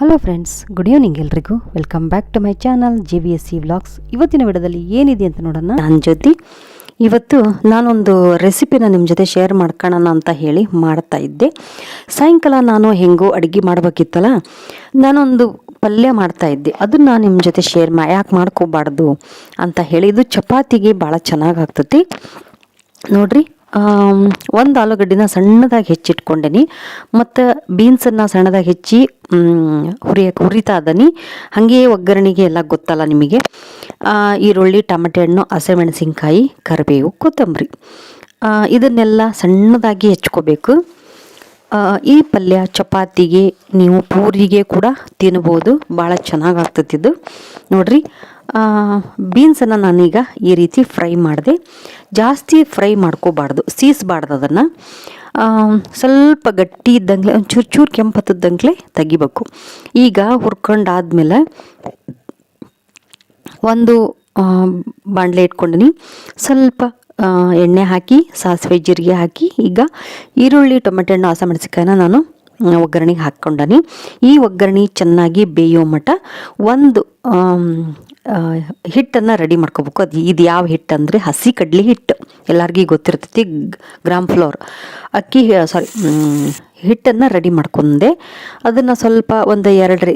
Hello friends, good evening ಎಲ್ರಿಗೂ. Welcome back to my channel JVSC vlogs. ಇವತ್ತಿನ ವಿಡಿಯೋದಲ್ಲಿ ಏನಿದೆ ಅಂತ ನೋಡೋಣ. ನನ್ನ ಜೊತೆ ಇವತ್ತು ನಾನೊಂದು ರೆಸಿಪಿನ ನಿಮ್ಮ ಜೊತೆ ಶೇರ್ ಮಾಡ್ಕೊಳ್ಳೋಣ ಅಂತ ಹೇಳಿ ಮಾಡ್ತಾ ಇದ್ದೆ. ಸಾಯಂಕಾಲ ನಾನು ಹೆಂಗೋ ಅಡುಗೆ ಮಾಡಬೇಕಿತ್ತಲ್ಲ, ನಾನೊಂದು ಪಲ್ಯ ಮಾಡ್ತಾ ಇದ್ದೆ. ಅದನ್ನು ನಿಮ್ಮ ಜೊತೆ ಶೇರ್ ಯಾಕೆ ಮಾಡ್ಕೋಬಾರ್ದು ಅಂತ ಹೇಳಿ. ಇದು ಚಪಾತಿಗೆ ಭಾಳ ಚೆನ್ನಾಗಿ ಆಗ್ತೈತಿ ನೋಡ್ರಿ. ಒಂದು ಆಲೂಗಡ್ಡಿನ ಸಣ್ಣದಾಗಿ ಹೆಚ್ಚಿಟ್ಕೊಂಡೇನಿ, ಮತ್ತು ಬೀನ್ಸನ್ನು ಸಣ್ಣದಾಗಿ ಹೆಚ್ಚಿ ಹುರಿತಾ ಇದ್ದೀನಿ. ಹಾಗೆ ಒಗ್ಗರಣೆಗೆ ಎಲ್ಲ ಗೊತ್ತಲ್ಲ ನಿಮಗೆ. ಈರುಳ್ಳಿ, ಟೊಮೆಟೊ ಹಣ್ಣು, ಹಸಿಮೆಣಸಿನ್ಕಾಯಿ, ಕರಿಬೇವು, ಕೊತ್ತಂಬರಿ ಇದನ್ನೆಲ್ಲ ಸಣ್ಣದಾಗಿ ಹೆಚ್ಕೋಬೇಕು. ಈ ಪಲ್ಯ ಚಪಾತಿಗೆ, ನೀವು ಪೂರಿಗೆ ಕೂಡ ತಿನ್ಬೋದು. ಭಾಳ ಚೆನ್ನಾಗಾಗ್ತೈತಿ ಇದು ನೋಡ್ರಿ. ಬೀನ್ಸನ್ನು ನಾನೀಗ ಈ ರೀತಿ ಫ್ರೈ ಮಾಡಿದೆ. ಜಾಸ್ತಿ ಫ್ರೈ ಮಾಡ್ಕೋಬಾರ್ದು, ಸೀಸಬಾರ್ದು ಅದನ್ನು. ಸ್ವಲ್ಪ ಗಟ್ಟಿ ಇದ್ದಂಗೆ, ಒಂಚೂರು ಚೂರು ಕೆಂಪು ಹತ್ತದಂಗೆ ತೆಗಿಬೇಕು. ಈಗ ಹುರ್ಕೊಂಡಾದ್ಮೇಲೆ ಒಂದು ಬಾಣಲೆ ಇಟ್ಕೊಂಡಿನಿ. ಸ್ವಲ್ಪ ಎಣ್ಣೆ ಹಾಕಿ, ಸಾಸಿವೆ ಜೀರಿಗೆ ಹಾಕಿ, ಈಗ ಈರುಳ್ಳಿ, ಟೊಮೆಟೊ ಹಣ್ಣು, ಹಸಿಮೆಣಸಿನ್ಕಾಯಿನ ನಾನು ಒಗ್ಗರಣೆಗೆ ಹಾಕ್ಕೊಂಡನಿ. ಈ ಒಗ್ಗರಣೆ ಚೆನ್ನಾಗಿ ಬೇಯೋ ಮಟ್ಟ ಒಂದು ಹಿಟ್ಟನ್ನು ರೆಡಿ ಮಾಡ್ಕೋಬೇಕು. ಇದು ಯಾವ ಹಿಟ್ಟು ಅಂದರೆ ಹಸಿ ಕಡ್ಲೆ ಹಿಟ್ಟು, ಎಲ್ಲರಿಗೂ ಗೊತ್ತಿರ್ತೈತಿ. ಗ್ರಾಮ್ ಫ್ಲೋರ್ ಹಿಟ್ಟನ್ನು ರೆಡಿ ಮಾಡ್ಕೊಂಡೆ. ಅದನ್ನು ಸ್ವಲ್ಪ ಒಂದು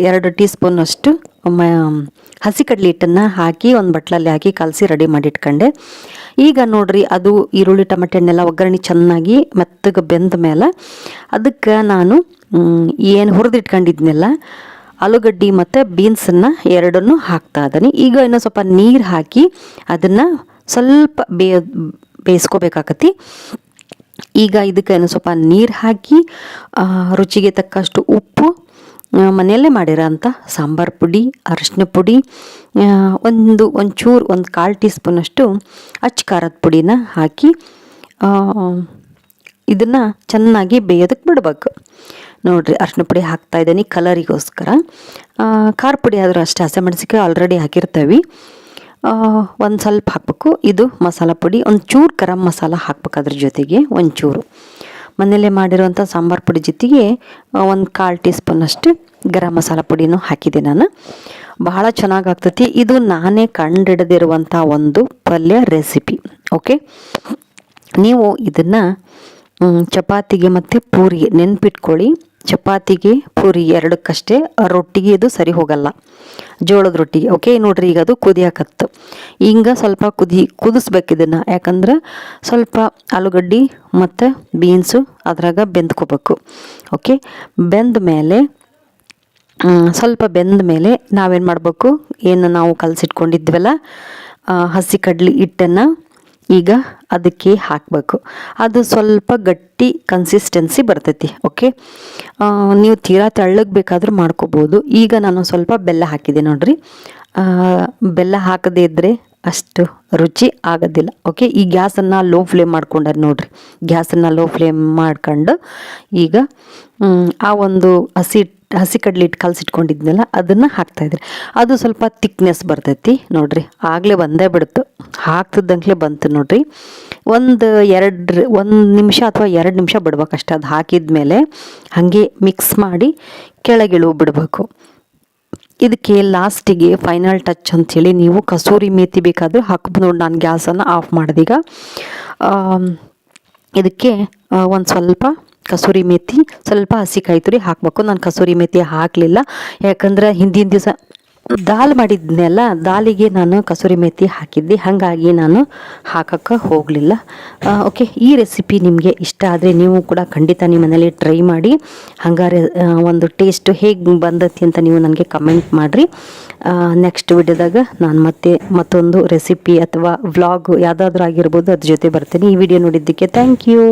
ಎರಡು ಟೀ ಸ್ಪೂನ್ ಅಷ್ಟು ಹಸಿ ಕಡ್ಲೆ ಹಿಟ್ಟನ್ನು ಹಾಕಿ ಒಂದು ಬಟ್ಲಲ್ಲಿ ಹಾಕಿ ಕಲಸಿ ರೆಡಿ ಮಾಡಿ ಇಟ್ಕೊಂಡೆ. ಈಗ ನೋಡ್ರಿ, ಅದು ಈರುಳ್ಳಿ, ಟೊಮೆಟೊ ಹಣ್ಣೆಲ್ಲ ಒಗ್ಗರಣೆ ಚೆನ್ನಾಗಿ ಮೆತ್ತಗೆ ಬೆಂದ ಮೇಲೆ ಅದಕ್ಕೆ ನಾನು ಏನು ಹುರಿದಿಟ್ಕೊಂಡಿದ್ನೆಲ್ಲ ಆಲೂಗಡ್ಡೆ ಮತ್ತು ಬೀನ್ಸನ್ನು ಎರಡನ್ನೂ ಹಾಕ್ತಾ ಇದ್ದೀನಿ. ಈಗ ಇನ್ನೂ ಸ್ವಲ್ಪ ನೀರು ಹಾಕಿ ಅದನ್ನು ಸ್ವಲ್ಪ ಬೇಯಿಸ್ಕೋಬೇಕಾಗತ್ತಿ. ಈಗ ಇದಕ್ಕೆ ಇನ್ನೂ ಸ್ವಲ್ಪ ನೀರು ಹಾಕಿ, ರುಚಿಗೆ ತಕ್ಕಷ್ಟು ಉಪ್ಪು, ಮನೆಯಲ್ಲೇ ಮಾಡಿರೋ ಅಂಥ ಸಾಂಬಾರು ಪುಡಿ, ಅರಿಶಿನ ಪುಡಿ, ಒಂದು ಕಾಲು ಟೀ ಸ್ಪೂನಷ್ಟು ಅಚ್ಚ ಖಾರದ ಪುಡಿನ ಹಾಕಿ ಇದನ್ನು ಚೆನ್ನಾಗಿ ಬೇಯೋದಕ್ಕೆ ಬಿಡ್ಬೇಕು. ನೋಡಿರಿ, ಅರಿಶಿನ ಪುಡಿ ಹಾಕ್ತಾ ಇದ್ದೀನಿ ಕಲರಿಗೋಸ್ಕರ. ಖಾರ ಪುಡಿ ಆದರೂ ಅಷ್ಟೇ, ಹಸಿಮೆಣಸಿನ್ಕಾಯಿ ಆಲ್ರೆಡಿ ಹಾಕಿರ್ತೇವೆ. ಒಂದು ಸ್ವಲ್ಪ ಹಾಕಬೇಕು. ಇದು ಮಸಾಲ ಪುಡಿ, ಒಂಚೂರು ಗರಂ ಮಸಾಲ ಹಾಕ್ಬೇಕು. ಅದ್ರ ಜೊತೆಗೆ ಒಂಚೂರು ಮನೆಯಲ್ಲೇ ಮಾಡಿರುವಂಥ ಸಾಂಬಾರು ಪುಡಿ ಜೊತೆಗೆ ಒಂದು ಕಾಲು ಟೀ ಸ್ಪೂನಷ್ಟು ಗರಂ ಮಸಾಲ ಪುಡಿನೂ ಹಾಕಿದೆ ನಾನು. ಬಹಳ ಚೆನ್ನಾಗಾಗ್ತೈತಿ. ಇದು ನಾನೇ ಕಂಡಿಡಿದಿರುವಂಥ ಒಂದು ಪಲ್ಯ ರೆಸಿಪಿ. ಓಕೆ, ನೀವು ಇದನ್ನು ಚಪಾತಿಗೆ ಮತ್ತು ಪೂರಿಗೆ ನೆನ್ಪಿಟ್ಕೊಳ್ಳಿ. ಚಪಾತಿಗೆ, ಪೂರಿ ಎರಡಕ್ಕಷ್ಟೇ, ರೊಟ್ಟಿಗೆ ಇದು ಸರಿ ಹೋಗಲ್ಲ, ಜೋಳದ ರೊಟ್ಟಿಗೆ. ಓಕೆ ನೋಡ್ರಿ, ಈಗ ಅದು ಕುದಿಯಾಕತ್ತು. ಹಿಂಗೆ ಸ್ವಲ್ಪ ಕುದಿಸ್ಬೇಕು ಇದನ್ನು. ಯಾಕಂದ್ರೆ ಸ್ವಲ್ಪ ಆಲೂಗಡ್ಡೆ ಮತ್ತು ಬೀನ್ಸು ಅದ್ರಾಗ ಬೆಂದ್ಕೋಬೇಕು. ಓಕೆ, ಸ್ವಲ್ಪ ಬೆಂದ ಮೇಲೆ ನಾವೇನು ಮಾಡಬೇಕು, ಏನು ನಾವು ಕಲಸಿಟ್ಕೊಂಡಿದ್ವಲ್ಲ ಹಸಿ ಕಡ್ಲೆ ಹಿಟ್ಟನ್ನು ಈಗ ಅದಕ್ಕೆ ಹಾಕಬೇಕು. ಅದು ಸ್ವಲ್ಪ ಗಟ್ಟಿ ಕನ್ಸಿಸ್ಟೆನ್ಸಿ ಬರ್ತೈತಿ. ಓಕೆ, ನೀವು ತೀರಾ ತೆಳ್ಳಗೆ ಬೇಕಾದರೂ ಮಾಡ್ಕೋಬೋದು. ಈಗ ನಾನು ಸ್ವಲ್ಪ ಬೆಲ್ಲ ಹಾಕಿದೆ ನೋಡ್ರಿ. ಬೆಲ್ಲ ಹಾಕದೇ ಇದ್ದರೆ ಅಷ್ಟು ರುಚಿ ಆಗೋದಿಲ್ಲ. ಓಕೆ, ಈ ಗ್ಯಾಸನ್ನು ಲೋ ಫ್ಲೇಮ್ ಮಾಡ್ಕೊಂಡ್ರೆ ನೋಡ್ರಿ, ಗ್ಯಾಸನ್ನು ಲೋ ಫ್ಲೇಮ್ ಮಾಡ್ಕೊಂಡು ಈಗ ಆ ಒಂದು ಹಸಿ ಕಡ್ಲೆ ಹಿಟ್ಟು ಕಲಸಿಟ್ಕೊಂಡಿದ್ನಲ್ಲ ಅದನ್ನು ಹಾಕ್ತಾಯಿದ್ರಿ. ಅದು ಸ್ವಲ್ಪ ತಿಕ್ನೆಸ್ ಬರ್ತೈತಿ ನೋಡ್ರಿ. ಆಗಲೇ ಬಂದೇ ಬಿಡ್ತು, ಹಾಕ್ತಿದ್ದಂಗೆ ಬಂತು ನೋಡ್ರಿ. ಒಂದು ನಿಮಿಷ ಅಥವಾ 2 ನಿಮಿಷ ಬಿಡ್ಬೇಕಷ್ಟೆ. ಅದು ಹಾಕಿದ್ಮೇಲೆ ಹಾಗೆ ಮಿಕ್ಸ್ ಮಾಡಿ ಕೆಳಗಿಳು ಬಿಡಬೇಕು. ಇದಕ್ಕೆ ಲಾಸ್ಟಿಗೆ ಫೈನಲ್ ಟಚ್ ಅಂಥೇಳಿ ನೀವು ಕಸೂರಿ ಮೇಥಿ ಬೇಕಾದರೂ ಹಾಕ್ಬೋದು. ನೋಡಿ, ನಾನು ಗ್ಯಾಸನ್ನು ಆಫ್ ಮಾಡಿದೀಗ. ಇದಕ್ಕೆ ಒಂದು ಸ್ವಲ್ಪ ಕಸೂರಿ ಮೇಥಿ, ಸ್ವಲ್ಪ ಹಸಿಕಾಯಿ ತುರಿ ಹಾಕಬೇಕು. ನಾನು ಕಸೂರಿ ಮೇಥಿ ಹಾಕಲಿಲ್ಲ, ಯಾಕಂದ್ರೆ ಹಿಂದಿನ ದಿವಸ ದಾಲ್ ಮಾಡಿದ್ನೆಲ್ಲ, ದಾಲಿಗೆ ನಾನು ಕಸೂರಿ ಮೇಥಿ ಹಾಕಿದ್ದೆ, ಹಾಗಾಗಿ ನಾನು ಹಾಕಕ್ಕೆ ಹೋಗಲಿಲ್ಲ. ಓಕೆ, ಈ ರೆಸಿಪಿ ನಿಮಗೆ ಇಷ್ಟ ಆದರೆ ನೀವು ಕೂಡ ಖಂಡಿತ ನಿಮ್ಮ ಮನೇಲಿ ಟ್ರೈ ಮಾಡಿ. ಹಂಗಾರೆ ಒಂದು ಟೇಸ್ಟ್ ಹೇಗೆ ಬಂದತಿ ಅಂತ ನೀವು ನನಗೆ ಕಮೆಂಟ್ ಮಾಡಿರಿ. ನೆಕ್ಸ್ಟ್ ವಿಡಿಯೋದಾಗ ನಾನು ಮತ್ತೊಂದು ರೆಸಿಪಿ ಅಥವಾ ವ್ಲಾಗ್ ಯಾವುದಾದ್ರೂ ಆಗಿರ್ಬೋದು ಅದ್ರ ಜೊತೆ ಬರ್ತೀನಿ. ಈ ವಿಡಿಯೋ ನೋಡಿದ್ದಕ್ಕೆ ಥ್ಯಾಂಕ್ ಯು.